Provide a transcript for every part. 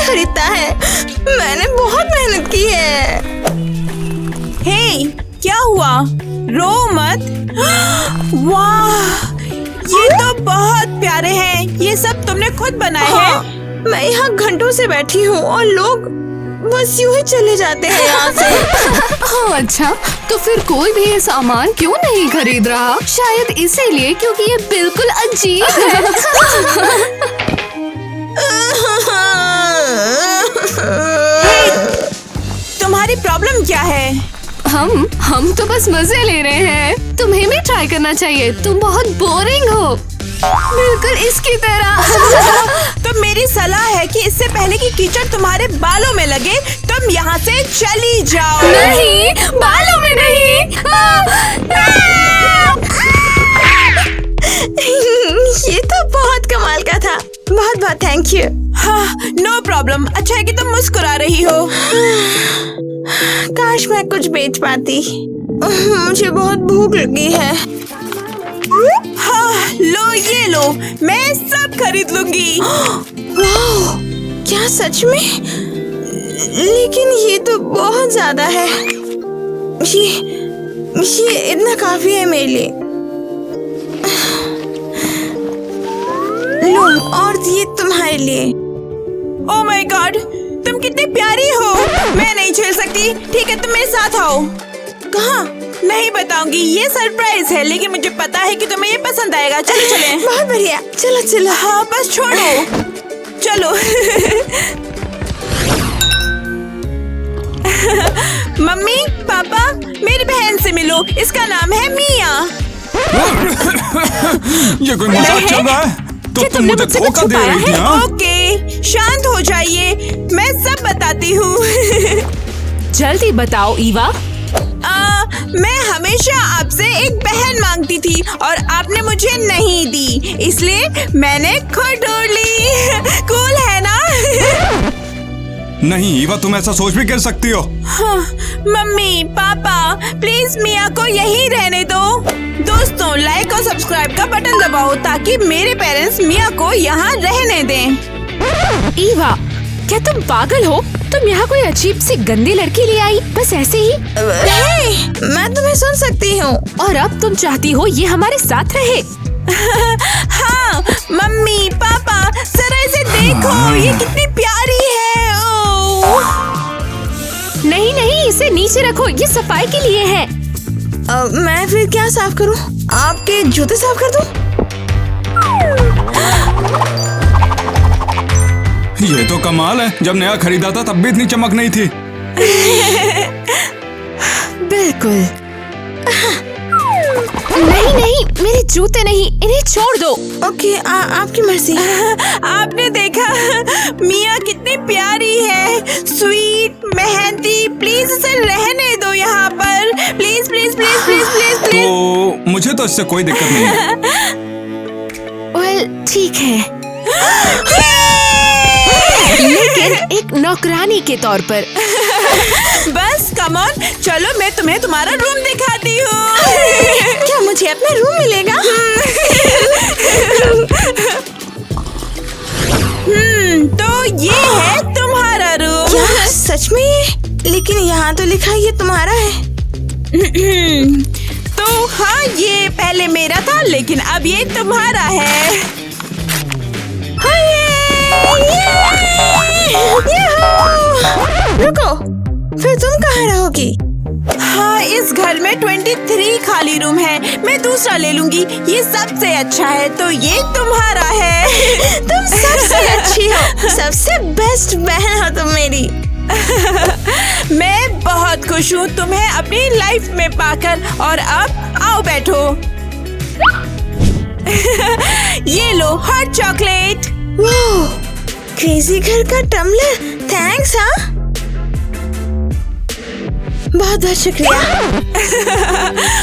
खरीदता है। मैंने बहुत मेहनत की है। हे, क्या हुआ? रो मत। वाह, ये तो बहुत प्यारे हैं। ये सब तुमने खुद बनाए हैं? मैं यहाँ घंटों से बैठी हूँ और लोग बस यूं ही चले जाते हैं यहाँ से। हाँ अच्छा, तो फिर कोई भी ये सामान क्यों नहीं खरीद रहा? शायद इसीलिए क्योंकि ये बिल्कुल अजीब है। तुम्हारी प्रॉब्लम क्या है? हम तो बस मजे ले रहे हैं। तुम्हें भी ट्राई करना चाहिए। तुम बहुत बोरिंग हो, बिल्कुल इसकी तरह। तो मेरी सलाह है कि इससे पहले कि कीचड़ तुम्हारे बालों में लगे, तुम यहाँ से चली जाओ। नहीं, बालों में नहीं। ये तो बहुत कमाल का था। बहुत बहुत थैंक यू। हाँ, नो प्रॉब्लम। अच्छा है कि तुम मुस्कुरा रही हो। काश मैं कुछ बेच पाती। मुझे बहुत भूख लगी है। हाँ, लो ये लो, मैं सब खरीद लूंगी। वाह, क्या सच में? लेकिन ये तो बहुत ज्यादा है। ये इतना काफी है मेरे लिए। लो, और ये तुम्हारे लिए। ओह माय गॉड, तुम कितनी प्यारी हो। मैं नहीं झेल सकती। ठीक है, तुम मेरे साथ आओ। कहाँ? नहीं बताऊंगी, ये सरप्राइज है, लेकिन मुझे पता है कि तुम्हें ये पसंद आएगा। चलो चलें। बहुत बढ़िया, चलो चलो। हाँ, बस छोड़ो। चलो। मम्मी, पापा, मेरी बहन से मिलो। इसका नाम है मिया। ये कोई मजाक चल रहा है? तो तुम मुझे धोखा दे रही थी? हाँ? ओके, शांत हो जाइए, मैं सब बताती हूँ। जल्दी बताओ ईवा। मैं हमेशा आपसे एक बहन मांगती थी और आपने मुझे नहीं दी, इसलिए मैंने खुद ढूंढ ली। कूल है ना? नहीं ईवा, तुम ऐसा सोच भी कर सकती हो? हाँ, मम्मी, पापा, प्लीज मिया को यहीं रहने दो। दोस्तों, लाइक और सब्सक्राइब का बटन दबाओ ताकि मेरे पेरेंट्स मिया को यहाँ रहने दें। ईवा, क्या तुम पागल हो? तुम यहाँ कोई अजीब सी गंदी लड़की ले आई, बस ऐसे ही? मैं तुम्हें सुन सकती हूँ। और अब तुम चाहती हो ये हमारे साथ रहे? हाँ, मम्मी, पापा, जरा इसे देखो, ये कितनी प्यारी है। ओह। नहीं नहीं, इसे नीचे रखो, ये सफाई के लिए है। मैं फिर क्या साफ करूँ? आपके जूते साफ कर दूँ? ये तो कमाल है। जब नया खरीदा था तब भी इतनी चमक नहीं थी। बिल्कुल। नहीं नहीं, मेरे जूते नहीं, इन्हें छोड़ दो। ओके, आपकी मर्जी। आपने देखा मिया कितनी प्यारी है, स्वीट, मेहंदी। प्लीज इसे रहने दो यहाँ पर। Please please please please please please. तो मुझे तो इससे कोई दिक्कत नहीं है। वेल, ठीक है, लेकिन एक नौकरानी के तौर पर। बस कम ऑन, चलो मैं तुम्हें तुम्हारा रूम दिखाती हूँ। क्या मुझे अपना रूम मिलेगा? तो ये है तुम्हारा रूम। क्या सच में ये? लेकिन यहाँ तो लिखा है ये तुम्हारा है। तो हाँ, ये पहले मेरा था, लेकिन अब ये तुम्हारा है। रुको, फिर तुम कहाँ रहोगी? हाँ, इस घर में 23 खाली रूम है। मैं दूसरा ले लूंगी, ये सबसे अच्छा है। तो ये तुम्हारा है। तुम सबसे अच्छी हो, सबसे बेस्ट बहन हो तुम मेरी। मैं बहुत खुश हूँ तुम्हें अपनी लाइफ में पाकर। और अब आओ बैठो। ये लो हॉट चॉकलेट। वाह, क्रेजी घर का टम्बलर। थैंक्स। हाँ, बहुत बहुत शुक्रिया।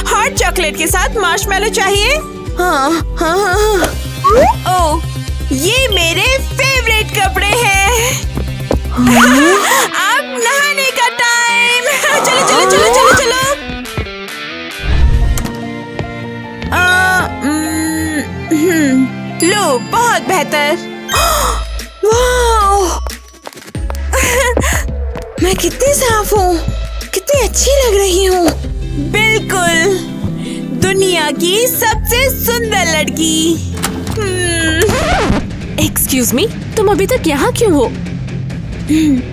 हॉट चॉकलेट के साथ मार्शमेलो चाहिए? हाँ हाँ हाँ। ओह, ये मेरे फेवरेट कपड़े हैं। अब नहाने का टाइम। चलो चलो चलो चलो चलो। लो, बहुत बेहतर। वाह, मैं कितनी साफ हूँ, कितनी अच्छी लग रही हूँ। बिल्कुल, दुनिया की सबसे सुंदर लड़की। एक्सक्यूज मी, तुम अभी तक यहाँ क्यों हो?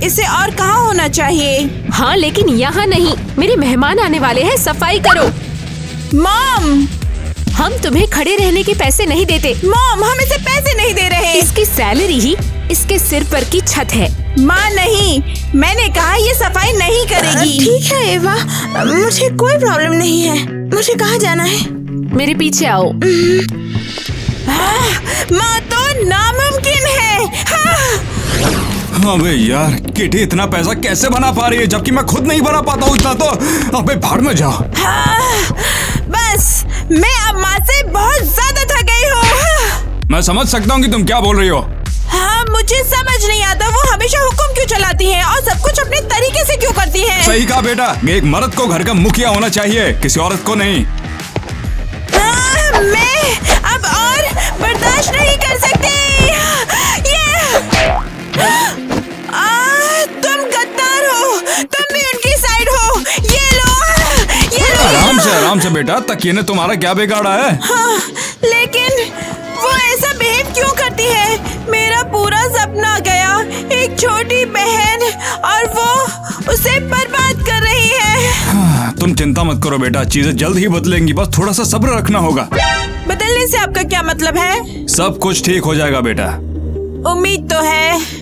इसे और कहाँ होना चाहिए? हाँ, लेकिन यहाँ नहीं। मेरे मेहमान आने वाले हैं, सफाई करो। मॉम, हम तुम्हें खड़े रहने के पैसे नहीं देते। मॉम, हम इसे पैसे नहीं दे रहे। इसकी सैलरी ही इसके सिर पर की छत है। माँ नहीं, मैंने कहा ये सफाई नहीं करेगी। ठीक है एवा, मुझे कोई प्रॉब्लम नहीं है। मुझे कहाँ जाना है? मेरे पीछे आओ। माँ, तो नामुमकिन है। अबे यार, किटी इतना पैसा कैसे बना पा रही है जबकि मैं खुद नहीं बना पाता हूँ इतना तो। अबे भाड़ में जाओ। बस, मैं अब माँ से बहुत ज्यादा थक गई हूँ। मैं समझ सकता हूँ कि तुम क्या बोल रही हो। हाँ, मुझे समझ नहीं आता वो हमेशा हुक्म क्यों चलाती हैं और सब कुछ अपने तरीके से क्यों करती हैं। सही कहा बेटा, एक मर्द को घर का मुखिया होना चाहिए, किसी औरत को नहीं। मैं अब और बर्दाश्त नहीं कर सकती। तुम गद्दार हो, तुम भी उनकी साइड हो। ये लो। आराम से बेटा, तकिए ने तुम्हारा क्या बिगाड़ा है? हाँ, लेकिन वो ऐसा बिहेव क्यों करती है? मेरा पूरा सपना गया, एक छोटी बहन, और वो उसे बर्बाद कर रही है। तुम चिंता मत करो बेटा, चीजें जल्द ही बदलेंगी, बस थोड़ा सा सब्र रखना होगा। बदलने से आपका क्या मतलब है? सब कुछ ठीक हो जाएगा बेटा। उम्मीद तो है।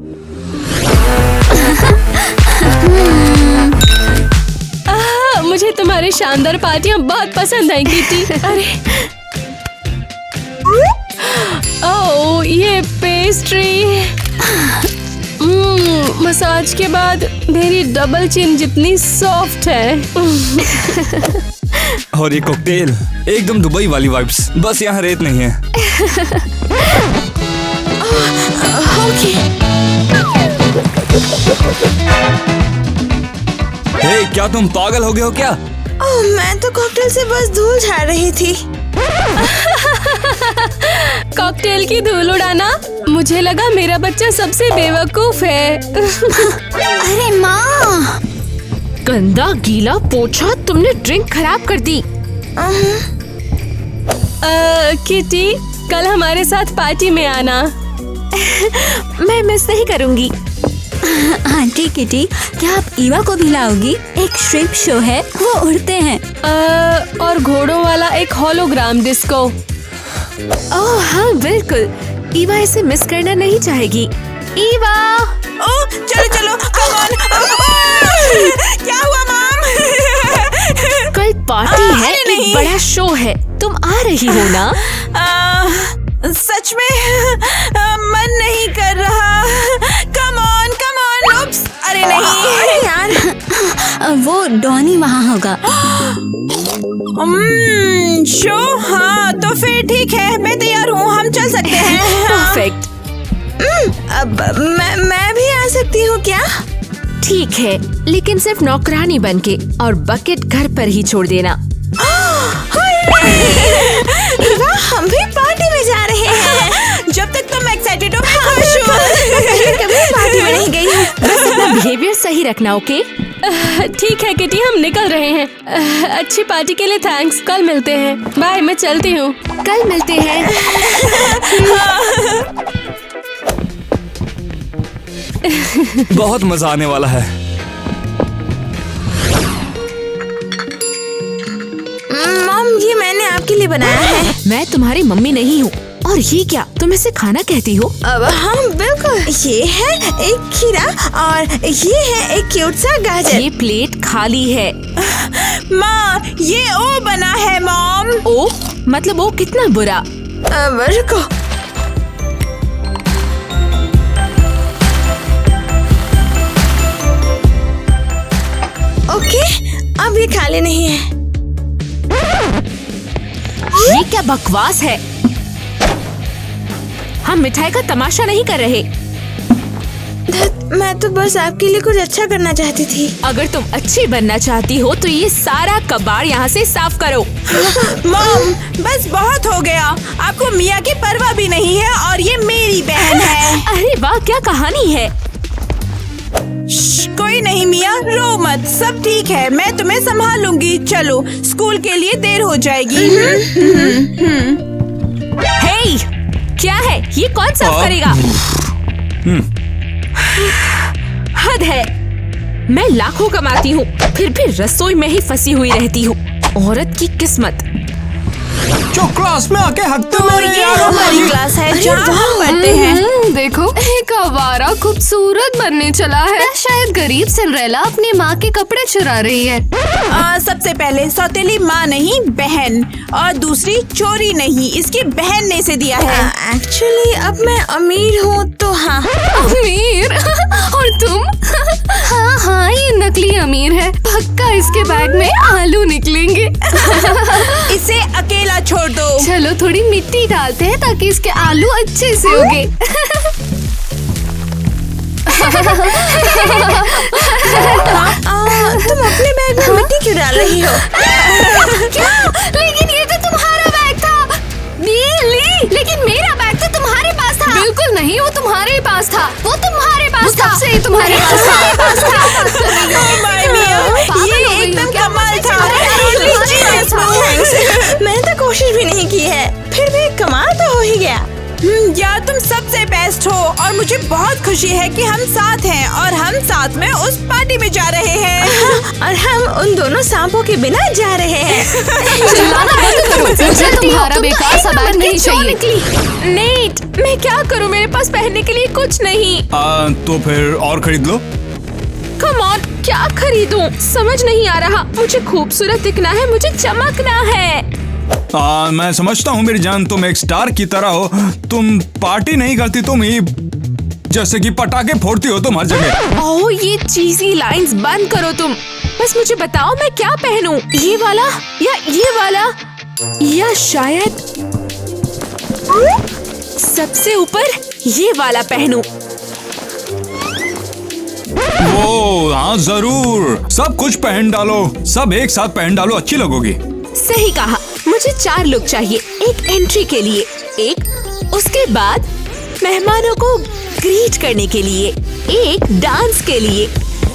मुझे तुम्हारी शानदार पार्टियाँ बहुत पसंद आई किटी। अरे ओह, ये पेस्ट्री। मसाज के बाद मेरी डबल चिन जितनी सॉफ्ट है। और ये कॉकटेल एकदम दुबई वाली वाइब्स, बस यहाँ रेत नहीं है। हे, क्या तुम पागल हो गए हो क्या? ओह, मैं तो कॉकटेल से बस धूल झाड़ रही थी। कॉकटेल की धूल उड़ाना? मुझे लगा मेरा बच्चा सबसे बेवकूफ है। अरे माँ, गंदा गीला पोछा, तुमने ड्रिंक खराब कर दी। किटी, कल हमारे साथ पार्टी में आना। मैं मिस नहीं करूंगी। आंटी किटी, क्या आप ईवा को भी लाओगी? एक श्रिम्प शो है, वो उड़ते हैं। और घोड़ों वाला एक होलोग्राम डिस्को। ओह हाँ, बिल्कुल। ईवा इसे मिस करना नहीं चाहेगी। ईवा, ओह, चलो, कम ऑन। क्या हुआ मॉम? कल पार्टी है, एक बड़ा शो है, तुम आ रही हो ना? सच में मन नहीं कर रहा। Come on. उप्स, अरे नहीं। अरे यार, वो डॉनी वहाँ होगा। शो? हाँ, तो फिर ठीक है, मैं तैयार हूँ, हम चल सकते हैं। परफेक्ट। अब मैं भी आ सकती हूँ क्या? ठीक है, लेकिन सिर्फ नौकरानी बनके, और बकेट घर पर ही छोड़ देना। ईवा, हम भी पार्टी में जा रहे हैं। जब तक तुम एक्साइटेड हो, मैं खुश हूँ। कभी पार्टी में नहीं गई हूँ। बस अपना बिहेवियर सही रखना, ओके? ठीक है किटी, हम निकल रहे हैं। अच्छी पार्टी के लिए थैंक्स, कल मिलते हैं। बाय, मैं चलती हूँ। कल मिलते हैं। बहुत मजा आने वाला है। मॉम, ये मैंने आपके लिए बनाया है। मैं तुम्हारी मम्मी नहीं हूँ। और ये क्या, तुम इसे खाना कहती हो? अब हम बिल्कुल। ये है एक खीरा और ये है एक क्यूट सा गाजर। ये प्लेट खाली है। माँ, ये ओ बना है मॉम। ओ मतलब ओ कितना बुरा। अब रुको। ओके, अब ये खाली नहीं है। ये क्या बकवास है? हम मिठाई का तमाशा नहीं कर रहे। मैं तो बस आपके लिए कुछ अच्छा करना चाहती थी। अगर तुम अच्छी बनना चाहती हो तो ये सारा कबाड़ यहाँ से साफ करो। मॉम, बस बहुत हो गया। आपको मिया की परवाह भी नहीं है और ये मेरी बहन है। अरे वाह, क्या कहानी है। कोई कोई नहीं मिया, रो मत, सब ठीक है, मैं तुम्हें संभालूंगी। चलो, स्कूल के लिए देर हो जाएगी। हे, क्या है ये? कौन साफ करेगा? हद है। मैं लाखों कमाती हूँ, फिर भी रसोई में ही फंसी हुई रहती हूँ। औरत की किस्मत। जो क्लास में आके हकते तो ये हमारी क्लास है जहाँ हम पढ़ते हैं। देखो, एक आवारा खूबसूरत बनने चला है। शायद गरीब सिंड्रेला अपनी माँ के कपड़े चुरा रही है। सबसे पहले सौतेली माँ नहीं, बहन, और दूसरी चोरी नहीं, इसकी बहन ने इसे दिया है। एक्चुअली अब मैं अमीर हूँ तो हाँ। अमीर? और तुम? हाँ हाँ, ये नकली अमीर है। पक्का इसके बैग में आलू निकलेंगे। इसे अकेला छोड़ दो। चलो थोड़ी मिट्टी डालते हैं ताकि इसके आलू अच्छे से उगे। तुम अपने बैग में मिट्टी क्यों डाल रही हो? क्या? लेकिन ये तो तुम्हारा बैग था। लेकिन मेरा बैग तो तुम्हारे पास था। बिल्कुल नहीं, वो तुम्हारे पास था। वो तुम्हारे पास था। सबसे तुम्हारे पास था। ये एकदम कमाल था। मैंने तो कोशिश भी नहीं की है, फिर भी कमाल तो हो ही गया। यार तुम सबसे बेस्ट हो और मुझे बहुत खुशी है कि हम साथ हैं और हम साथ में उस पार्टी में जा रहे हैं। और हम उन दोनों सांपों के बिना जा रहे हैं। मुझे तुम्हारा बेकार सा बैग नहीं चाहिए। नेट, मैं क्या करूँ? मेरे पास पहनने के लिए कुछ नहीं। तो फिर और खरीद लो। कम ऑन, क्या खरीदूं? समझ नहीं आ रहा। मुझे खूबसूरत दिखना है, मुझे चमकना है। मैं समझता हूँ मेरी जान, तुम एक स्टार की तरह हो। तुम पार्टी नहीं करती, तुम ही जैसे कि पटाखे फोड़ती हो तुम हर जगह। ओह, ये चीज़ी लाइंस बंद करो तुम। बस मुझे बताओ मैं क्या पहनूं? ये वाला या ये वाला या शायद सबसे ऊपर ये वाला पहनूं? ओ हाँ जरूर, सब कुछ पहन डालो, सब एक साथ पहन डालो, अच्छी लगोगी। सही कहा। मुझे 4 लुक चाहिए। एक एंट्री के लिए, एक उसके बाद मेहमानों को ग्रीट करने के लिए, एक डांस के लिए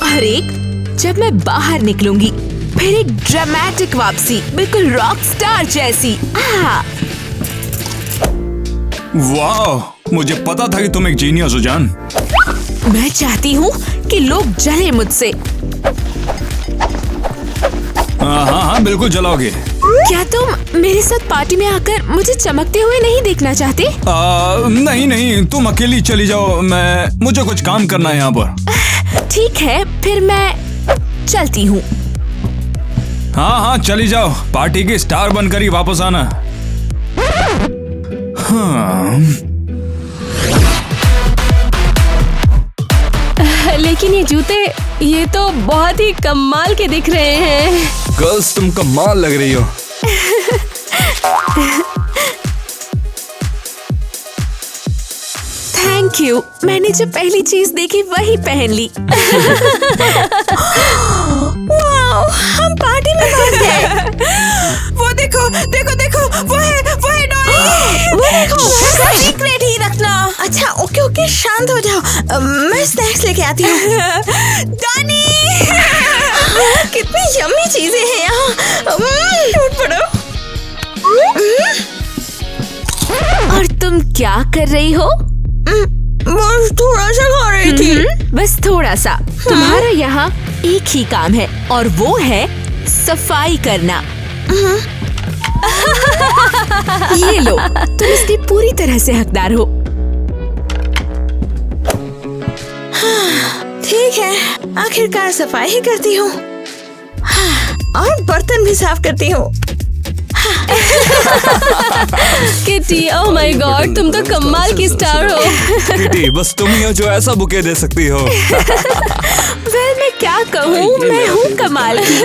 और एक जब मैं बाहर निकलूंगी। फिर एक ड्रामेटिक वापसी, बिल्कुल रॉक स्टार जैसी। वाह, मुझे पता था कि तुम एक जीनियस हो जान। मैं चाहती हूँ कि लोग जले मुझसे। हाँ, बिल्कुल जलाओगे। क्या तुम मेरे साथ पार्टी में आकर मुझे चमकते हुए नहीं देखना चाहते? नहीं, तुम अकेली चली जाओ, मुझे कुछ काम करना है यहाँ पर। ठीक है, फिर मैं चलती हूँ। हाँ, चली जाओ, पार्टी की स्टार बनकर ही वापस आना। हाँ। लेकिन ये जूते, ये तो बहुत ही कमाल के दिख रहे हैं। गर्ल्स, तुम कमाल लग रही हो। Thank you. मैंने जो पहली चीज देखी वही पहन ली। वाओ, हम पार्टी में पहुंच गए। वो देखो, वो है डॉली। वो देखो, सीक्रेट ही रखना। अच्छा ओके, शांत हो जाओ, मैं स्नैक्स लेके आती हूँ। डॉली, कितनी यम्मी चीजें हैं यहाँ। उठ पड़ो। और तुम क्या कर रही हो? बस थोड़ा सा खा रही थी। बस थोड़ा सा। तुम्हारा यहाँ एक ही काम है और वो है सफाई करना। ये लो, तुम इसकी पूरी तरह से हकदार हो। ठीक है, आखिरकार सफाई ही करती हूँ और बर्तन भी साफ करती हूँ। किटी, ओह माय गॉड, तुम तो कमाल की स्टार हो। किटी, बस तुम ही हो जो ऐसा बुके दे सकती हो। वेल, मैं क्या कहूँ, मैं हूँ कमाल की।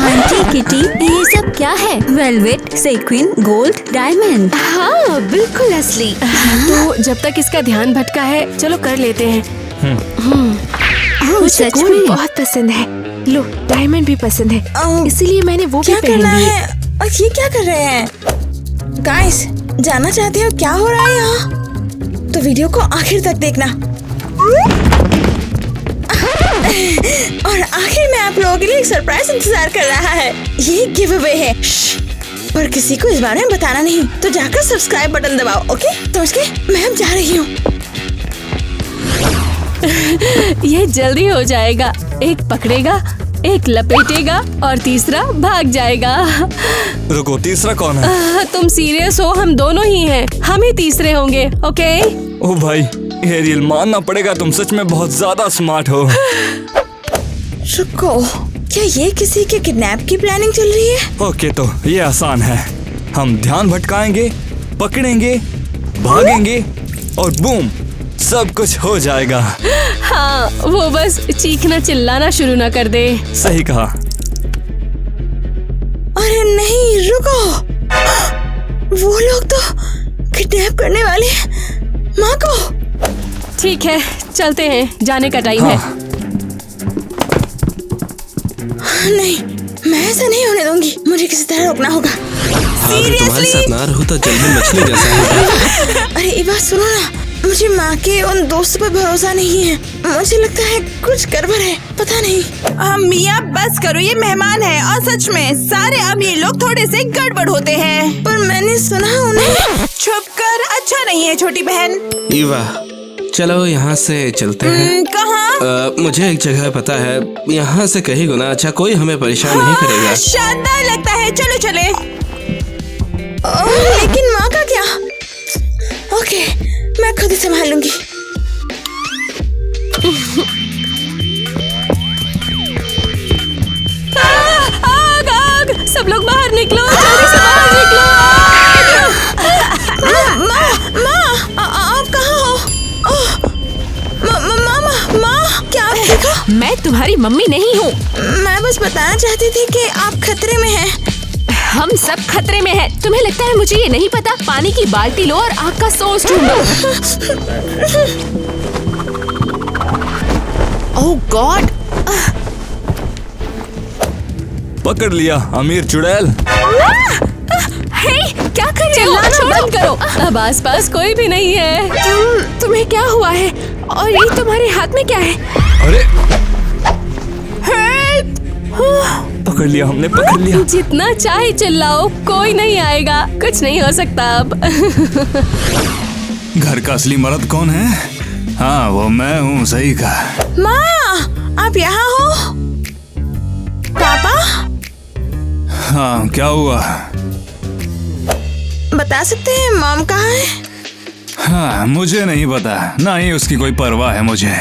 आंटी किटी, ये सब क्या है? Velvet, sequin, gold, diamond. हाँ, बिल्कुल असली। तो जब तक इसका ध्यान भटका है, चलो कर लेते हैं। मुझे सच गोल्ड में? बहुत पसंद है। लो, डायमंड भी पसंद है, इसीलिए मैंने वो भी क्या पहन करना ली। है? और ये क्या कर रहे हैं? गाइस, जानना चाहते हो क्या हो रहा है यहाँ? तो वीडियो को आखिर तक देखना। और आखिर में आप लोगों के लिए एक सरप्राइज इंतजार कर रहा है। ये गिव अवे है, पर किसी को इस बारे में बताना नहीं। तो जाकर सब्सक्राइब बटन दबाओ, ओके? समझ गए? मैं अब जा रही हूँ। ये जल्दी हो जाएगा। एक पकड़ेगा, एक लपेटेगा और तीसरा भाग जाएगा। रुको, तीसरा कौन है? तुम सीरियस हो? हम दोनों ही हैं। हम ही तीसरे होंगे, ओके? ओ भाई, एरियल मानना पड़ेगा, तुम सच में बहुत ज्यादा स्मार्ट हो। रुको, क्या ये किसी के किडनैप की प्लानिंग चल रही है? ओके, तो ये आसान है। हम ध्यान भटकाएंगे, पकड़ेंगे, भागेंगे और बूम, सब कुछ हो जाएगा। हाँ, वो बस चीखना चिल्लाना शुरू ना कर दे। सही कहा। अरे नहीं, रुको, वो लोग तो किडनैप करने वाले हैं माँ को। ठीक है, चलते हैं, जाने का टाइम हाँ। है। नहीं, मैं ऐसा नहीं होने दूंगी। मुझे किसी तरह रोकना होगा। अगर तुम्हारे साथ ना रहूं तो जल्दी मछली जैसा है। अरे ये बात सुनो ना, मुझे माँ के उन दोस्तों पर भरोसा नहीं है। मुझे लगता है कुछ गड़बड़ है, पता नहीं। मिया बस करो, ये मेहमान है और सच में सारे अमीर लोग थोड़े से गड़बड़ होते हैं। पर मैंने सुना उन्हें। छुप कर अच्छा नहीं है छोटी बहन। ईवा, चलो यहाँ से चलते हैं। कहाँ? मुझे एक जगह पता है, यहाँ से कहीं गुना अच्छा कोई हमें परेशान नहीं करेगा। शानदार लगता है, चलो चले। लेकिन माँ का क्या? ओके, मैं खुद ही संभाल लूंगी। आग आग, सब लोग बाहर निकलो, जल्दी से बाहर निकलो। माँ, आप कहाँ हो? माँ, क्या आप ठीक हो? मैं तुम्हारी मम्मी नहीं हूँ। मैं बस बताना चाहती थी कि आप खतरे में हैं। हम सब खतरे में हैं। तुम्हें लगता है मुझे ये नहीं पता? पानी की बाल्टी लो और आग का सोर्स ढूंढो। ओह गॉड! पकड़ लिया अमीर चुड़ैल। हे, क्या कर रहे हो? चिल्लाना बंद करो। अब आसपास कोई भी नहीं है। तुम्हें क्या हुआ है? और ये तुम्हारे हाथ में क्या है? अरे पकड़ लिया, हमने पकड़ लिया। जितना चाहे चिल्लाओ, कोई नहीं आएगा। कुछ नहीं हो सकता अब। घर का असली मर्द कौन है? हाँ, वो मैं हूँ, सही कहा। माँ, आप यहाँ हो? पापा? हाँ, क्या हुआ? बता सकते हैं मॉम कहाँ है? हाँ, मुझे नहीं पता, ना ही उसकी कोई परवाह है मुझे।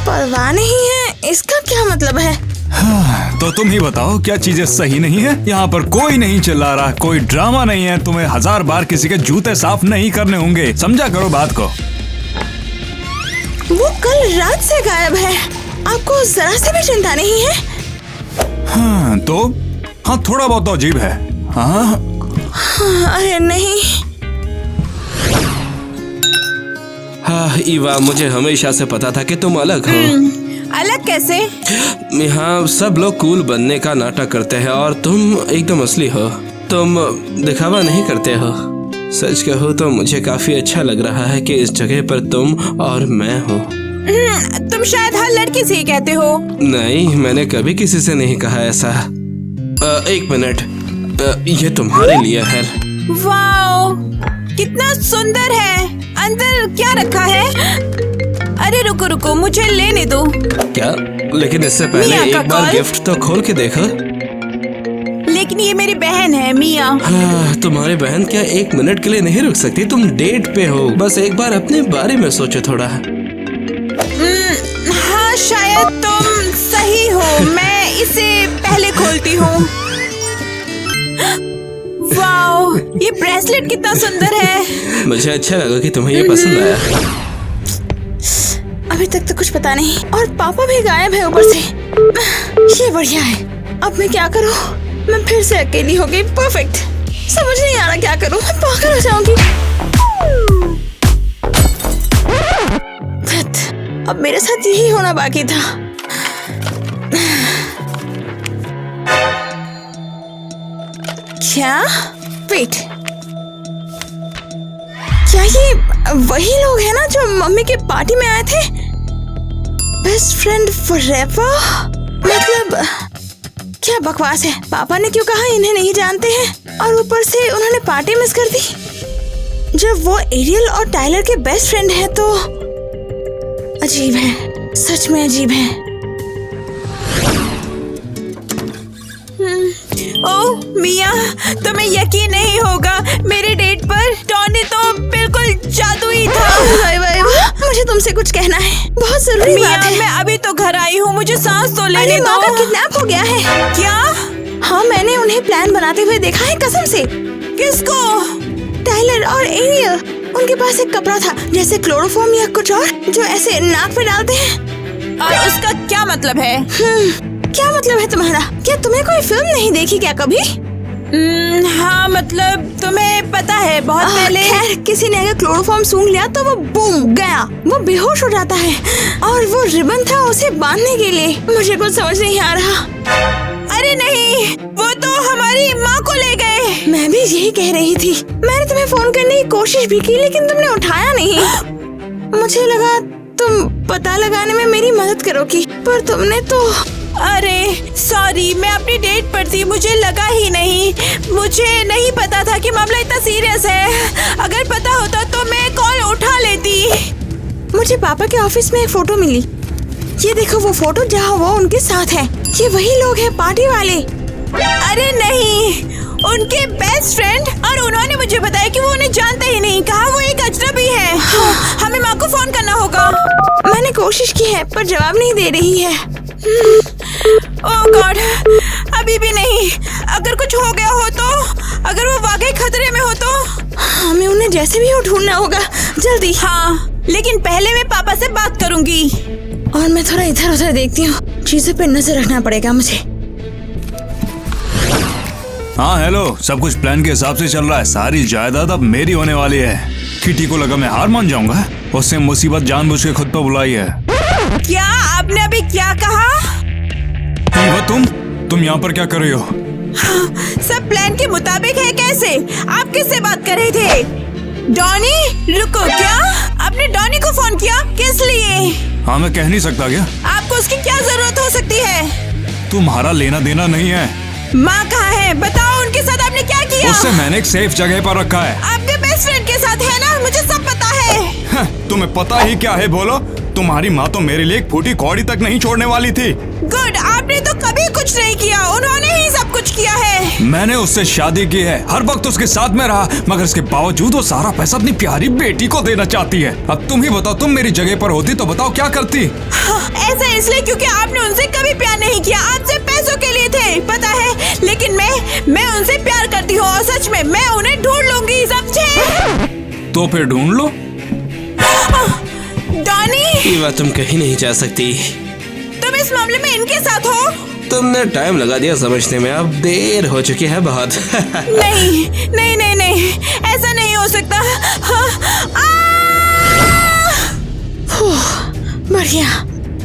परवाह नहीं है, इसका क्या मतलब है? हाँ, तो तुम ही बताओ, क्या चीजें सही नहीं है? यहाँ पर कोई नहीं चिल्ला रहा, कोई ड्रामा नहीं है। तुम्हें 1000 बार किसी के जूते साफ नहीं करने होंगे, समझा करो बात को। वो कल रात से गायब है, आपको जरा से भी चिंता नहीं है? हाँ, तो हाँ, थोड़ा बहुत तो अजीब है। हाँ, अरे नहीं। हाँ ईवा, मुझे हमेशा से पता था कि तुम अलग हो। अलग कैसे? यहाँ सब लोग कूल बनने का नाटक करते हैं और तुम एकदम असली हो। तुम दिखावा नहीं करते हो। सच कहो तो मुझे काफी अच्छा लग रहा है कि इस जगह पर तुम और मैं हूँ। तुम शायद हर लड़की से ही कहते हो। नहीं, मैंने कभी किसी से नहीं कहा ऐसा। एक मिनट, ये तुम्हारे लिए है। वाओ, कितना सुंदर है। अंदर क्या रखा है? अरे रुको रुको, मुझे लेने दो। क्या? लेकिन इससे पहले मिया का एक बार कॉल? गिफ्ट तो खोल के देखो। लेकिन ये मेरी बहन है मिया। हाँ, तुम्हारी बहन क्या 1 मिनट के लिए नहीं रुक सकती? तुम डेट पे हो, बस एक बार अपने बारे में सोचो थोड़ा। हाँ, शायद तुम सही हो। मैं इसे पहले खोलती हूँ। वाओ, ये ब्रेसलेट कितना सुंदर है। मुझे अच्छा लगा कि तुम्हें ये पसंद आया। अभी तक तो कुछ पता नहीं, और पापा भी गायब है ऊपर से। ये बढ़िया है। अब मैं क्या करूँ? मैं फिर से अकेली हो गई। परफेक्ट। समझ नहीं आ रहा क्या करूँ, मैं पागल हो जाऊंगी। अब मेरे साथ यही होना बाकी था। क्या? वेट, क्या ये वही लोग हैं ना जो मम्मी के पार्टी में आए थे? Best friend forever? मतलब क्या बकवास है। पापा ने क्यों कहा इन्हें नहीं जानते हैं, और ऊपर से उन्होंने पार्टी मिस कर दी। जब वो एरियल और टाइलर के बेस्ट फ्रेंड हैं तो अजीब है, सच में अजीब है। ओह मिया, तुम्हें यकीन नहीं होगा, मेरे डेट पर डॉनी तो बिल्कुल जादुई था। मुझे तुमसे कुछ कहना है, बहुत जरूरी मिया, बात है। मैं अभी तो घर आई हूँ, मुझे सांस तो लेने माँ का दो। किडनैप हो गया है। क्या? हाँ, मैंने उन्हें प्लान बनाते हुए देखा है, कसम से। किसको? टाइलर और एरियल। उनके पास एक कपड़ा था, जैसे क्लोरोफॉर्म या कुछ और, जो ऐसे नाक पे डालते हैं। और उसका क्या मतलब है? क्या मतलब है तुम्हारा? क्या तुम्हें कोई फिल्म नहीं देखी क्या कभी? हाँ, मतलब तुम्हें पता है बहुत पहले। खैर, किसी ने अगर क्लोरोफॉर्म सूंघ लिया तो वो बूम गया, वो बेहोश हो जाता है। और वो रिबन था उसे बांधने के लिए। मुझे कुछ समझ नहीं आ रहा। अरे नहीं, वो तो हमारी माँ को ले गए। मैं भी यही कह रही थी। मैंने तुम्हें फोन करने की कोशिश भी की, लेकिन तुमने उठाया नहीं। मुझे लगा तुम पता लगाने में मेरी मदद करोगी, पर तुमने तो। अरे सॉरी, मैं अपनी डेट पर थी, मुझे लगा ही नहीं। मुझे नहीं पता था कि मामला इतना सीरियस है। अगर पता होता तो मैं कॉल उठा लेती। मुझे पापा के ऑफिस में एक फोटो मिली। ये देखो वो फोटो जहाँ वो उनके साथ है। ये वही लोग हैं, पार्टी वाले। अरे नहीं, उनके बेस्ट फ्रेंड। और उन्होंने मुझे बताया कि वो उन्हें जानते ही नहीं, कहा वो एक अजनबी है। हमें माँ को फोन करना होगा। मैंने कोशिश की है, पर जवाब नहीं दे रही है। ओह गॉड, अभी भी नहीं। अगर कुछ हो गया हो तो, अगर वो वाकई खतरे में हो तो हमें उन्हें जैसे भी हो ढूंढना होगा, जल्दी। हाँ, लेकिन पहले मैं पापा से बात करूंगी। और मैं थोड़ा इधर उधर देखती हूँ, चीजों पे नजर रखना पड़ेगा मुझे। हाँ हेलो, सब कुछ प्लान के हिसाब से चल रहा है। सारी जायदाद अब मेरी होने वाली है। किटी को लगा मैं हार मान जाऊंगा, उसने मुसीबत जानबूझ के खुद पर बुलाई है। क्या आपने अभी क्या कहा? ईवा, तुम यहाँ पर क्या कर रही हो? सब प्लान के मुताबिक है। कैसे? आप किससे बात कर रहे थे? डॉनी? रुको, क्या आपने डॉनी को फोन किया? किस लिए? हाँ, मैं कह नहीं सकता क्या? आपको उसकी क्या जरूरत हो सकती है? तुम्हारा लेना देना नहीं है। माँ कहाँ है? बताओ, उनके साथ आपने क्या किया? उससे मैंने एक सेफ जगह पर रखा है। आपके बेस्ट फ्रेंड के साथ है ना? मुझे सब पता है। तुम्हें पता ही क्या है? बोलो। तुम्हारी माँ तो मेरे लिए एक फूटी कौड़ी तक नहीं छोड़ने वाली थी। गुड, आपने तो कभी कुछ नहीं किया, उन्होंने ही सब कुछ किया है। मैंने उससे शादी की है, हर वक्त उसके साथ में रहा, मगर इसके बावजूद वो सारा पैसा अपनी प्यारी बेटी को देना चाहती है। अब तुम ही बताओ, तुम मेरी जगह पर होती तो बताओ क्या करती? ऐसा इसलिए क्योंकि आपने उनसे कभी प्यार नहीं किया, आपसे पैसों के लिए थे, पता है। लेकिन मैं उनसे प्यार करती हूँ, और सच में मैं उन्हें ढूंढ लूंगी, समझे? तो फिर ढूंढ लो। डॉनी, ईवा, तुम कहीं नहीं जा सकती। तुम इस मामले में इनके साथ हो। तुमने टाइम लगा दिया समझने में, अब देर हो चुकी है बहुत। नहीं नहीं नहीं नहीं, ऐसा नहीं हो सकता। बढ़िया,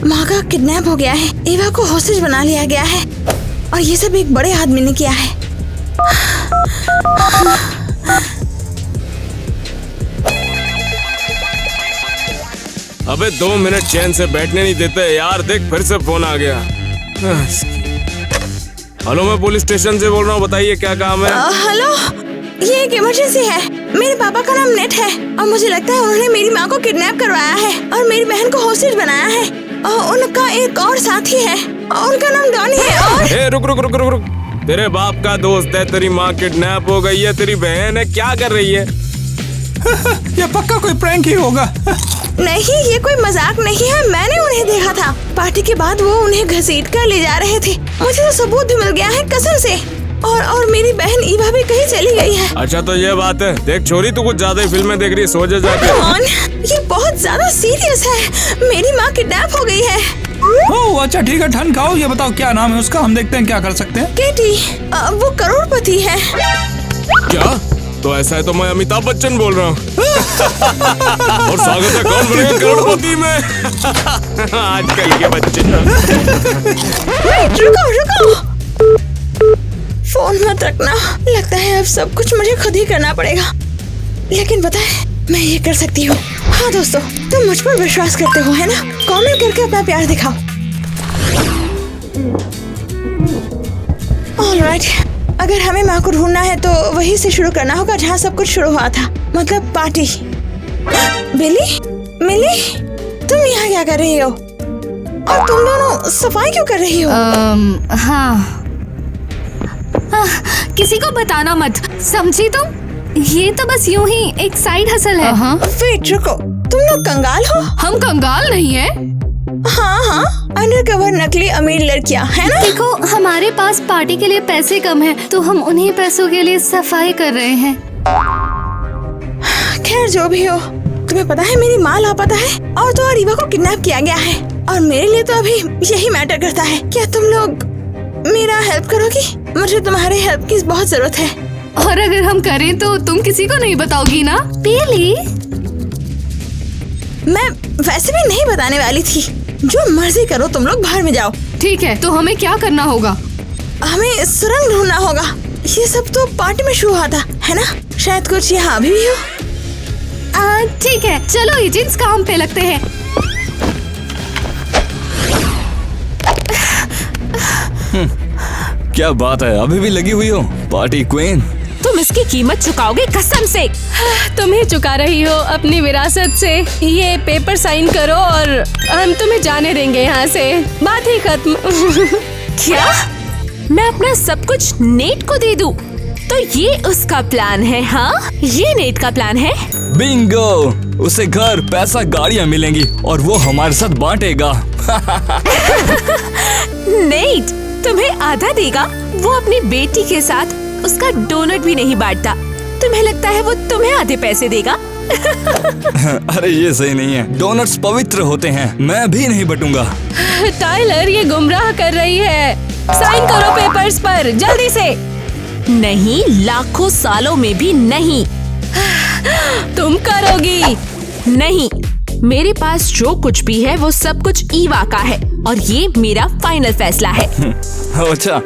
माँ का किडनैप हो गया है, ईवा को हॉस्टेज बना लिया गया है, और ये सब एक बड़े आदमी ने किया है। अबे 2 मिनट चैन से बैठने नहीं देते यार। देख, फिर से फोन आ गया। हेलो, मैं पुलिस स्टेशन से बोल रहा हूँ, बताइए क्या काम है? हेलो, ये एक इमरजेंसी है। मेरे पापा का नाम नेट है, और मुझे लगता है उन्होंने मेरी माँ को किडनैप करवाया है और मेरी बहन को हॉस्टेज बनाया है। और उनका एक और साथी है, और उनका नाम डॉनी है। और रुक रुक रुक रुक रुक, तेरे बाप का दोस्त है, तेरी माँ किडनैप हो गई है, तेरी बहन है, क्या कर रही है? ये पक्का कोई प्रैंक ही होगा। नहीं, ये कोई मजाक नहीं है। मैंने उन्हें देखा था, पार्टी के बाद वो उन्हें घसीट कर ले जा रहे थे। मुझे तो सबूत भी मिल गया है, कसम से। और मेरी बहन ईवा भी कहीं चली गई है। अच्छा, तो ये बात है। देख छोरी, तू कुछ ज्यादा ही फिल्में देख रही है, सो जा जाके। कौन? ये बहुत ज्यादा सीरियस है। मेरी माँ किडनैप हो गई है। ओह अच्छा, ठीक है, ठन खाओ। ये बताओ क्या नाम है उसका, हम देखते हैं क्या कर सकते हैं। केटी, वो करोड़पति है। क्या? तो ऐसा है तो मैं अमिताभ बच्चन बोल रहा हूँ। और स्वागत है कौन बनेगा करोड़पति में। आजकल के बच्चे। रुको, फोन मत रखना। लगता है अब सब कुछ मुझे खुद ही करना पड़ेगा, लेकिन पता है मैं ये कर सकती हूँ। हाँ दोस्तों, तुम मुझ पर विश्वास करते हो, है ना? कमेंट करके अपना प्यार दिखाओ। ऑलराइट, अगर हमें माँ को ढूंढना है तो वहीं से शुरू करना होगा जहाँ सब कुछ शुरू हुआ था, मतलब पार्टी। बिली, मिली, तुम यहाँ क्या कर रही हो? और तुम दोनों सफाई क्यों कर रही हो? हाँ, किसी को बताना मत, समझी तुम? ये तो बस यूं ही एक साइड हसल है। वेट, रुको, तुम लोग कंगाल हो? हम कंगाल नहीं है। हाँ, अंडरकवर नकली अमीर लड़कियाँ है ना? देखो, हमारे पास पार्टी के लिए पैसे कम हैं, तो हम उन्हीं पैसों के लिए सफाई कर रहे हैं। खैर जो भी हो, तुम्हें पता है मेरी माँ लापता है और तो और ईवा को किडनैप किया गया है, और मेरे लिए तो अभी यही मैटर करता है। क्या तुम लोग मेरा हेल्प करोगी? मुझे तुम्हारे हेल्प की बहुत जरूरत है। और अगर हम करें तो तुम किसी को नहीं बताओगी ना? बिली, मैं वैसे भी नहीं बताने वाली थी। जो मर्जी करो, तुम लोग बाहर में जाओ। ठीक है, तो हमें क्या करना होगा? हमें सुरंग ढूंढना होगा। ये सब तो पार्टी में शुरू हुआ था, है ना? शायद कुछ यहाँ अभी भी हो। ठीक है, चलो एजेंट्स काम पे लगते हैं। क्या बात है, अभी भी लगी हुई हो पार्टी क्वीन? तुम इसकी कीमत चुकाओगे कसम से। तुम ही चुका रही हो अपनी विरासत से। ये पेपर साइन करो और हम तुम्हें जाने देंगे यहाँ से। बात ही खत्म। क्या मैं अपना सब कुछ नेट को दे दूं? तो ये उसका प्लान है? हाँ, ये नेट का प्लान है। बिंगो, उसे घर, पैसा, गाड़ियाँ मिलेंगी और वो हमारे साथ बांटेगा। नेट तुम्हें आधा देगा। वो अपनी बेटी के साथ उसका डोनट भी नहीं बांटता। तुम्हें लगता है वो तुम्हें आधे पैसे देगा? अरे ये सही नहीं है, डोनट्स पवित्र होते हैं, मैं भी नहीं बटूंगा। टाइलर ये गुमराह कर रही है। साइन करो पेपर्स पर जल्दी से। नहीं, लाखों सालों में भी नहीं। तुम करोगी? नहीं, मेरे पास जो कुछ भी है वो सब कुछ ईवा का है और ये मेरा फाइनल फैसला है। अच्छा,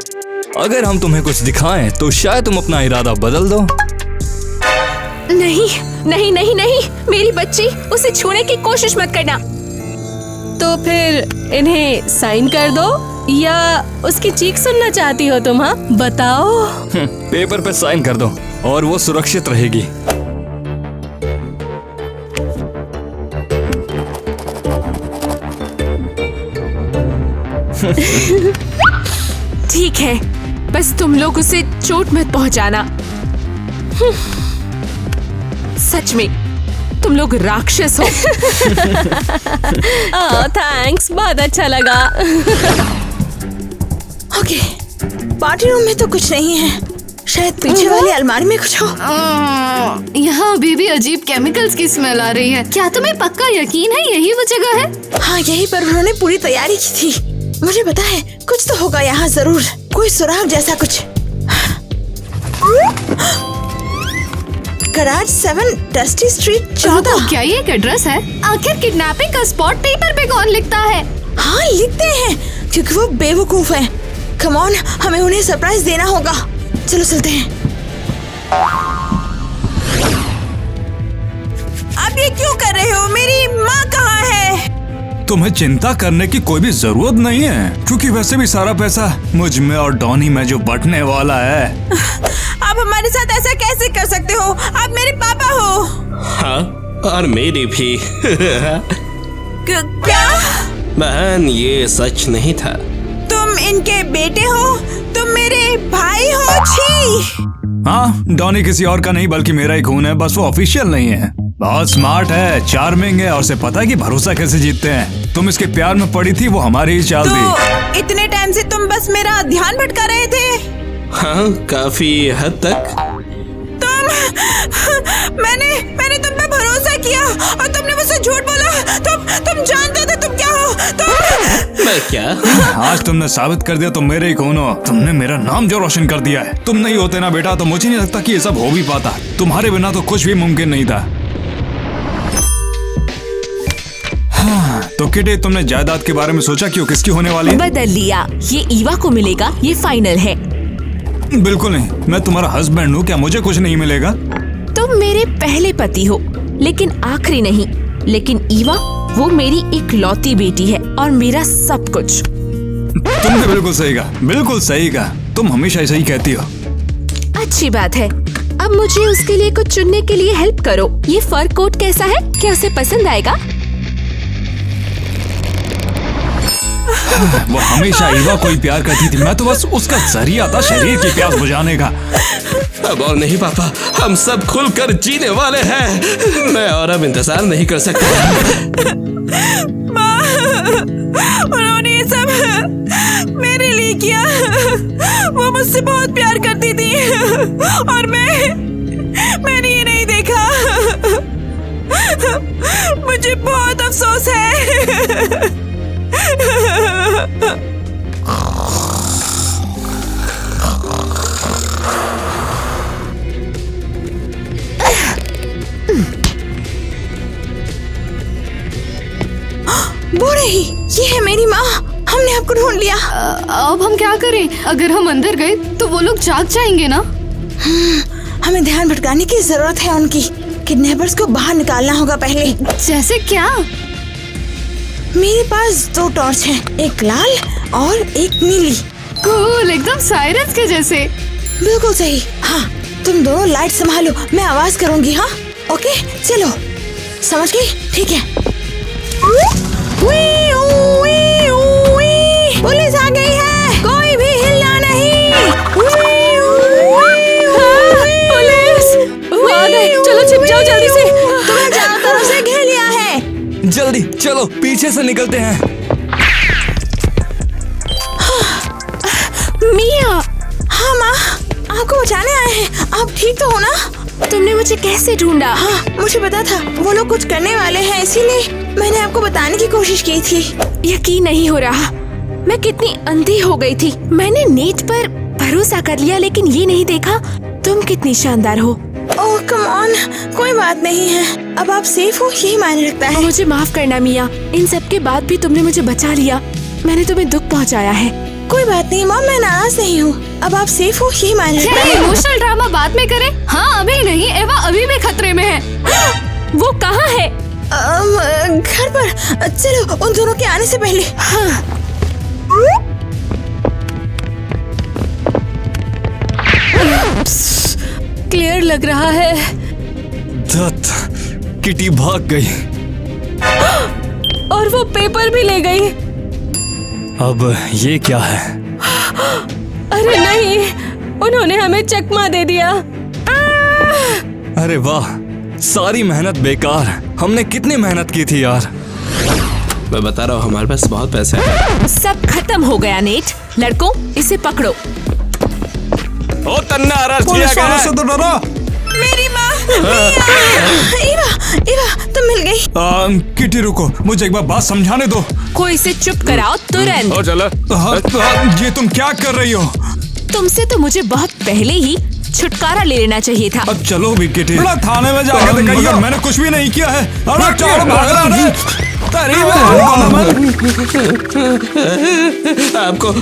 अगर हम तुम्हें कुछ दिखाएं तो शायद तुम अपना इरादा बदल दो। नहीं नहीं नहीं नहीं, मेरी बच्ची, उसे छूने की कोशिश मत करना। तो फिर इन्हें साइन कर दो या उसकी चीख सुनना चाहती हो तुम? हाँ बताओ। पेपर पे साइन कर दो और वो सुरक्षित रहेगी। ठीक है, बस तुम लोग उसे चोट मत पहुंचाना। सच में तुम लोग राक्षस हो। थैंक्स, बहुत अच्छा लगा। ओके, पार्टी रूम में तो कुछ नहीं है। शायद पीछे वाली अलमारी में कुछ हो। यहाँ अभी भी अजीब केमिकल्स की स्मेल आ रही है। क्या तुम्हें पक्का यकीन है यही वो जगह है? हाँ, यही पर उन्होंने पूरी तैयारी की थी। मुझे पता है कुछ तो होगा यहाँ जरूर, कोई सुराग जैसा कुछ। Garage 7, dusty street 14। क्या ये एक एड्रेस है? आखिर किडनैपिंग का स्पॉट पेपर पे कौन लिखता है? हाँ, लिखते हैं क्योंकि वो बेवकूफ है। कम ऑन, हमें उन्हें सरप्राइज देना होगा। चलो चलते हैं। अब ये क्यों कर रहे हो? मेरी माँ कहाँ है? तुम्हें चिंता करने की कोई भी जरूरत नहीं है, क्योंकि वैसे भी सारा पैसा मुझ में और डॉनी में जो बंटने वाला है। आप हमारे साथ ऐसा कैसे कर सकते हो? आप मेरे पापा हो। हाँ, और मेरी भी। क्या? बहन, ये सच नहीं था। तुम इनके बेटे हो? तुम मेरे भाई हो? छी! हाँ, डॉनी किसी और का नहीं बल्कि मेरा ही खून है, बस वो ऑफिशियल नहीं है। बहुत स्मार्ट है, चार्मिंग है और उसे पता है कि भरोसा कैसे जीतते हैं। तुम इसके प्यार में पड़ी थी, वो हमारी ही चाल थी। तो इतने टाइम से तुम बस मेरा ध्यान भटका रहे थे? हाँ, काफी हद तक। मैंने तुम पे भरोसा किया और तुमने मुझसे झूठ बोला। तुम जानते थे तुम क्या हो? मैं क्या? आज तुमने साबित कर दिया तुम मेरे ही खून हो। तुमने मेरा नाम जो रोशन कर दिया है। तुम नहीं होते ना बेटा तो मुझे नहीं लगता कि ये सब हो भी पाता। तुम्हारे बिना तो कुछ भी मुमकिन नहीं था। हाँ, तो किटी, तुमने जायदाद के बारे में सोचा कि वो किसकी होने वाली है? बदल लिया, ये ईवा को मिलेगा, ये फाइनल है। बिल्कुल नहीं, मैं तुम्हारा हस्बैंड हूँ, क्या मुझे कुछ नहीं मिलेगा? तुम मेरे पहले पति हो, लेकिन आखिरी नहीं। लेकिन ईवा वो मेरी इकलौती बेटी है और मेरा सब कुछ। तुमने बिल्कुल सही कहा, बिल्कुल सही कहा। तुम हमेशा ऐसा ही कहती हो। अच्छी बात है। अब मुझे उसके लिए कुछ चुनने के लिए हेल्प करो। ये फर कोट कैसा है? क्या उसे पसंद आएगा? वो हमेशा ईवा को ही प्यार करती थी, मैं तो बस उसका जरिया था शरीर की प्यास बुझाने का। अब और नहीं पापा, हम सब खुलकर जीने वाले हैं। मैं और अब इंतजार नहीं कर सकता। माँ, उन्होंने ये सब मेरे लिए किया। वो मुझसे बहुत प्यार करती थी और मैंने ये नहीं देखा। मुझे बहुत अफसोस है। बूढ़े ही, ये है मेरी माँ। हमने आपको ढूंढ लिया। अब हम क्या करें? अगर हम अंदर गए तो वो लोग जाग जाएंगे ना। हमें ध्यान भटकाने की जरूरत है उनकी। किडनैपर्स को बाहर निकालना होगा पहले। जैसे क्या? मेरे पास 2 टॉर्च हैं, एक लाल और एक नीली। कूल, एकदम साइरस के जैसे। बिल्कुल सही। हाँ, तुम दोनों लाइट संभालो, मैं आवाज करूंगी। हाँ, ओके, चलो। समझ गई? ठीक है। पुलिस आ गई है, कोई भी हिलना नहीं। पुलिस! वो आ गए। चलो छिप जाओ जल्दी से। तुम्हें चारों तरफ से घेर लिया है। जल्दी चलो, पीछे से निकलते हैं। मिया! हाँ माँ, आपको बचाने आए हैं। आप ठीक तो हो ना? तुमने मुझे कैसे ढूंढा? हाँ, मुझे पता था वो लोग कुछ करने वाले हैं, इसीलिए मैंने आपको बताने की कोशिश की थी। यकीन नहीं हो रहा, मैं कितनी अंधी हो गई थी। मैंने नेट पर भरोसा कर लिया, लेकिन ये नहीं देखा तुम कितनी शानदार हो। ओह कम ऑन, कोई बात नहीं है। अब आप सेफ हो, यही मायने रखता है। मुझे माफ करना मिया, इन सब के बाद भी तुमने मुझे बचा लिया। मैंने तुम्हें दुख पहुंचाया है। कोई बात नहीं माँ, मैं नाराज नहीं हूँ। अब आप सेफ हो, यही मायने रखता क्या है। इमोशनल ड्रामा बाद में करें? हाँ, अभी नहीं। एवा अभी भी खतरे में है। वो कहाँ है? घर पर। चलो, उन दोनों के आने से पहले। हाँ। क्लियर लग रहा है। धत, किटी भाग गई। और वो पेपर भी ले गई। अब ये क्या है? अरे नहीं, उन्होंने हमें चकमा दे दिया। अरे वाह, सारी मेहनत बेकार। हमने कितनी मेहनत की थी यार। मैं बता रहा हूँ, हमारे पास बहुत पैसे हैं। सब खत्म हो गया नेट। लड़कों, इसे पकड़ो। ओ तन्ना, अरेस्ट किया गया है। तो डरो। मेरी माँ। इवा, तुम मिल गई। किटी रुको, मुझे एक बार बात समझाने दो। कोई इसे चुप कराओ तुरंत। ओ चलो। ये तुम क्या कर रही हो? तुमसे तो मुझे बहुत पहले ही छुटकारा ले लेना चाहिए था। अब चलो भी किटी, बड़ा थाने में जाके दिखाइए, मैंने कुछ भी नहीं किया है। अरे चलो भाग रहा है।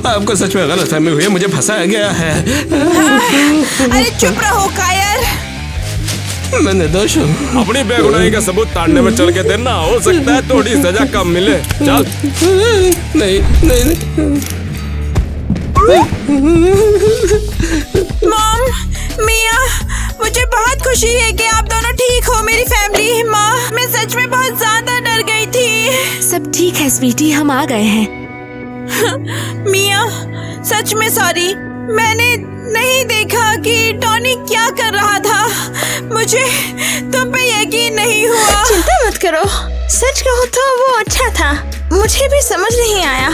आपको सच में गलतफहमी हुई है, मुझे फंसाया गया है। अरे चुप रहो कायर। मैं निर्दोष हूँ। अपनी बेगुनाही का सबूत ताड़ने में चल के देना, हो सकता है थोड़ी सजा कम मिले। चल। नहीं। मॉम, मिया, मुझे बहुत खुशी है कि आप दोनों ठीक हो। मेरी फैमिली। माँ, मैं सच में बहुत ज्यादा डर गई थी। सब ठीक है स्वीटी, हम आ गए हैं। मिया, सच में सॉरी। मैंने नहीं देखा कि टॉनी क्या कर रहा था। मुझे तुम पे यकीन नहीं हुआ। चिंता मत करो, सच कहो तो वो अच्छा था। मुझे भी समझ नहीं आया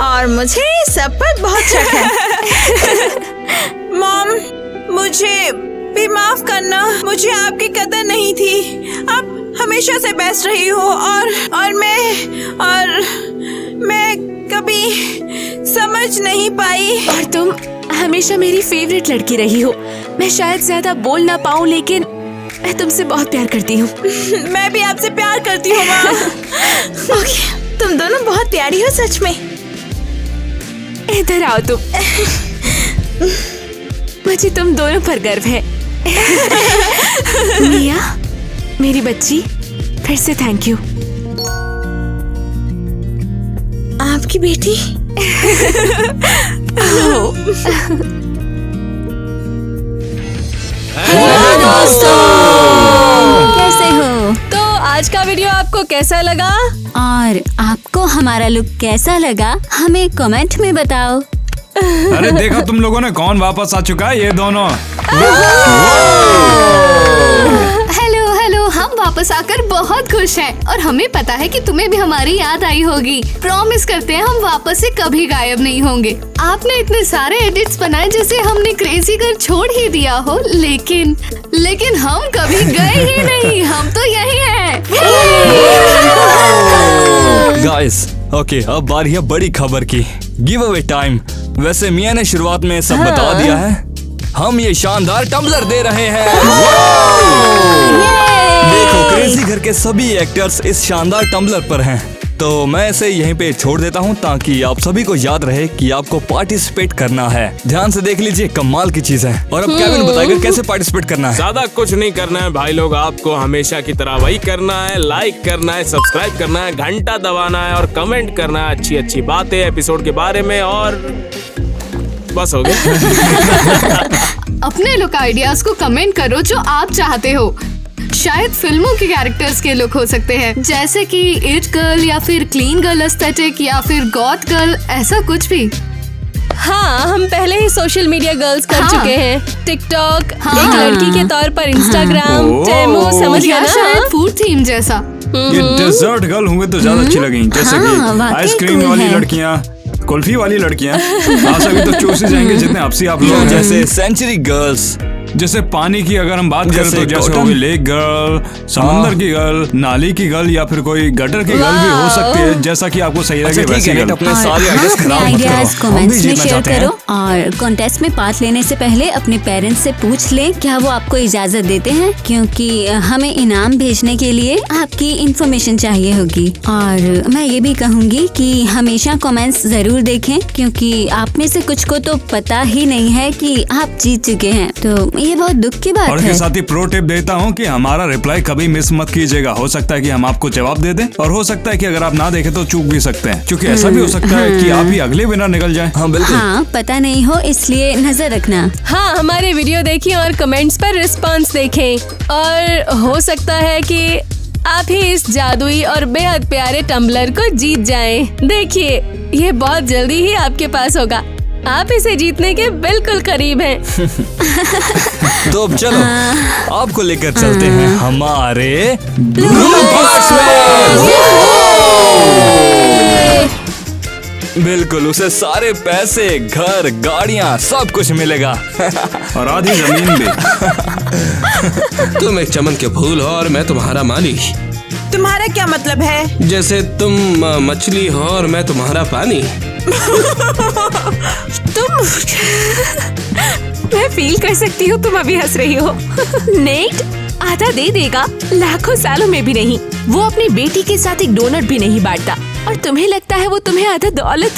और मुझे सब पर बहुत शक है। मॉम, मुझे भी माफ करना। मुझे आपकी कदर नहीं थी। आप हमेशा से बेस्ट रही हो और मैं कभी समझ नहीं पाई। और तुम हमेशा मेरी फेवरेट लड़की रही हो। मैं शायद ज्यादा बोल ना पाऊँ, लेकिन मैं तुमसे बहुत प्यार करती हूँ। मैं भी आपसे प्यार करती हूँ माँ। ओके, तुम दोनों बहुत प्यारी हो सच में। इधर आओ तुम। मुझे तुम दोनों पर गर्व है। मिया, मेरी बच्ची, फिर से थैंक यू। आपकी बेटी। कैसे हो? तो आज का वीडियो आपको कैसा लगा? और आपको हमारा लुक कैसा लगा हमें कमेंट में बताओ। अरे देखो तुम लोगों ने कौन वापस आ चुका है, ये दोनों। हेलो हेलो, हम वापस आकर बहुत खुश हैं और हमें पता है कि तुम्हें भी हमारी याद आई होगी। प्रॉमिस करते हैं हम वापस से कभी गायब नहीं होंगे। आपने इतने सारे एडिट्स बनाए जैसे हमने क्रेजी घर छोड़ ही दिया हो, लेकिन हम कभी गए ही नहीं, हम तो यही हैं। गाइस, ओके, अब बारी है बड़ी खबर की। Give away time. वैसे मिया ने शुरुआत में सब बता दिया है। हम ये शानदार टम्बलर दे रहे हैं। देखो, क्रेजी घर के सभी एक्टर्स इस शानदार टम्बलर पर हैं। तो मैं इसे यहीं पे छोड़ देता हूँ ताकि आप सभी को याद रहे कि आपको पार्टिसिपेट करना है। ध्यान से देख लीजिए, कमाल की चीज है। और अब केविन बताएगा कैसे पार्टिसिपेट करना है। ज्यादा कुछ नहीं करना है भाई लोग, आपको हमेशा की तरह वही करना है। लाइक करना है, सब्सक्राइब करना है, घंटा दबाना है और कमेंट करना है अच्छी अच्छी बातें एपिसोड के बारे में। और बस हो गया। अपने लुक आइडियाज को कमेंट करो जो आप चाहते हो। शायद फिल्मों के कैरेक्टर्स के लुक हो सकते हैं, जैसे कि इट गर्ल या फिर क्लीन गर्ल एस्थेटिक या फिर गॉथ गर्ल, ऐसा कुछ भी। हाँ, हम पहले ही सोशल मीडिया गर्ल्स कर चुके हैं। टिकटॉक, एक लड़की के तौर पर इंस्टाग्राम, टेमो, समझ गया या ना? शायद फूड थीम जैसा। ये डेजर्ट गर्ल होंगे तो ज्यादा अच्छी लगेंगी, जैसे कि वाकई आइसक्रीम cool वाली है। लड़कियाँ, कुल्फी वाली लड़कियाँ। सभी तो चूसे जाएंगे जितने आपसी आप लोग हैं। जैसे सेंचुरी गर्ल्स, जैसे पानी की अगर हम बात करें तो जैसे हो गई लेक गर्ल, समंदर की गर्ल, नाली की गर्ल या फिर कोई गटर की गर्ल भी हो सकती है, जैसा कि आपको सही लगे वैसी ठीक है, गर्ल। अपने सारे और आइडियाज अपने खराब मत आइडियाज करो। हम भी कमेंट्स में जीतना शेयर चाहते हैं। करो और कॉन्टेस्ट में पार्ट लेने से पहले अपने पेरेंट्स से पूछ लें क्या वो आपको इजाजत देते हैं, क्योंकि हमें इनाम भेजने के लिए आपकी इंफॉर्मेशन चाहिए होगी। और मैं ये भी कहूँगी कि हमेशा कमेंट्स जरूर देखें, क्योंकि आप में से कुछ को तो पता ही नहीं है कि आप जीत चुके हैं। तो ये बहुत दुख की बात और है। इसके साथ ही प्रो टिप देता हूँ कि हमारा रिप्लाई कभी मिस मत कीजिएगा। हो सकता है कि हम आपको जवाब दे दें और हो सकता है कि अगर आप ना देखें तो चूक भी सकते हैं, क्योंकि ऐसा भी हो सकता है कि आप ही अगले विनर निकल जाएं। हाँ बिल्कुल। हाँ, पता नहीं हो, इसलिए नजर रखना। हाँ, हमारे वीडियो देखें और कमेंट्स पर रिस्पांस देखें और हो सकता है कि आप ही इस जादुई और बेहद प्यारे टम्बलर को जीत जाएं। देखिए, ये बहुत जल्दी ही आपके पास होगा। आप इसे जीतने के बिल्कुल करीब हैं। तो अब चलो आपको लेकर चलते हैं हमारे ब्लू बॉक्स में। बिल्कुल, उसे सारे पैसे, घर, गाड़ियाँ, सब कुछ मिलेगा। और आधी जमीन भी। तुम एक चमन के फूल हो और मैं तुम्हारा माली। तुम्हारा क्या मतलब है? जैसे तुम मछली हो और मैं तुम्हारा पानी। मैं फील कर सकती हूँ तुम अभी हंस रही हो। नेट आधा दे देगा, लाखों सालों में भी नहीं। वो अपनी बेटी के साथ एक डोनट भी नहीं बांटता और तुम्हें लगता है वो तुम्हें आधा दौलत।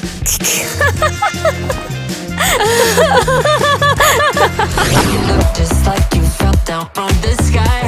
You look just like you fell down from the sky.